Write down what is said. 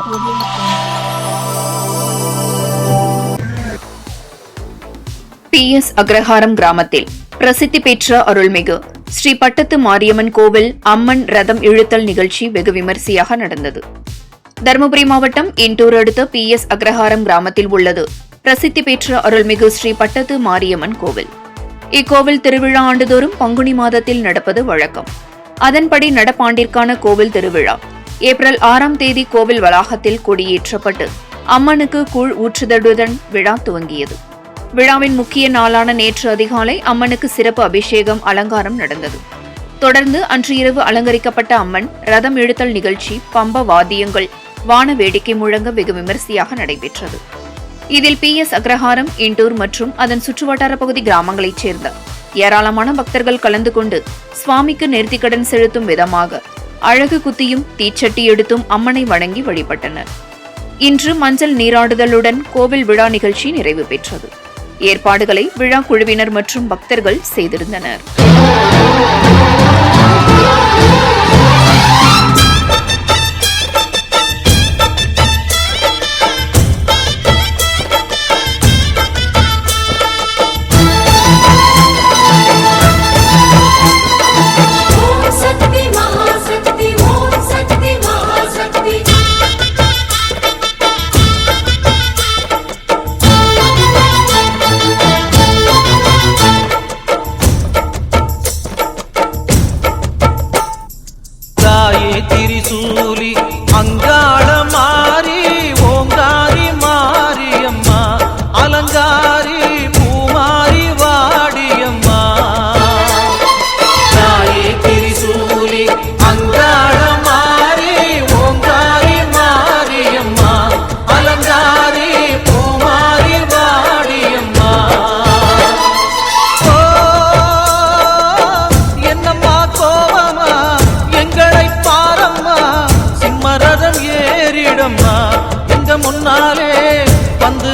PS அக்ரஹாரம் கிராமத்தில் பிரசித்தி பெற்ற அருள்மிகு ஸ்ரீ பட்டத்து மாரியம்மன் கோவில் அம்மன் ரதம் இழுத்தல் நிகழ்ச்சி வெகு விமரிசையாக நடந்தது. தருமபுரி மாவட்டம் இண்டூர் அடுத்த PS அக்ரஹாரம் கிராமத்தில் உள்ளது பிரசித்தி பெற்ற அருள்மிகு ஸ்ரீ பட்டத்து மாரியம்மன் கோவில். இக்கோவில் திருவிழா ஆண்டுதோறும் பங்குனி மாதத்தில் நடப்பது வழக்கம். அதன்படி நடப்பாண்டிற்கான கோவில் திருவிழா ஏப்ரல் 6ஆம் தேதி கோவில் வளாகத்தில் கொடியேற்றப்பட்டு அம்மனுக்கு கூழ் ஊற்றுதலுடன் விழா துவங்கியது. விழாவின் முக்கிய நாளான நேற்று அதிகாலை அம்மனுக்கு சிறப்பு அபிஷேகம் அலங்காரம் நடந்தது. தொடர்ந்து அன்று இரவு அலங்கரிக்கப்பட்ட அம்மன் ரதம் இழுத்தல் நிகழ்ச்சி பம்ப வாத்தியங்கள் வான வேடிக்கை முழங்க வெகு விமரிசையாக நடைபெற்றது. இதில் PS அக்ரஹாரம், இண்டூர் மற்றும் அதன் சுற்றுவட்டார பகுதி கிராமங்களைச் சேர்ந்த ஏராளமான பக்தர்கள் கலந்து கொண்டு சுவாமிக்கு நேர்த்திக்கடன் செலுத்தும் விதமாக அழகு குத்தியும் தீச்சட்டி எடுத்தும் அம்மனை வணங்கி வழிபட்டனர். இன்று மஞ்சள் நீராடுதலுடன் கோவில் விழா நிகழ்ச்சி நிறைவு பெற்றது. ஏற்பாடுகளை விழா குழுவினர் மற்றும் பக்தர்கள் செய்திருந்தனர். திரிசூலி அங்காள மாரி ஓங்காரி மாரியம்மா அலங்காரி பூமாரி வாடியம்மா. தாயே திரிசூலி அங்காள மாரி ஓங்காரி மாரியம்மா அலங்காரி பூமாரி வாடியம்மா. ஓ என்னம்மா கோவமா எங்களை பாரம்மா, சிம்மரதம் ஏறிடம்மா எங்க முன்னாலே வந்து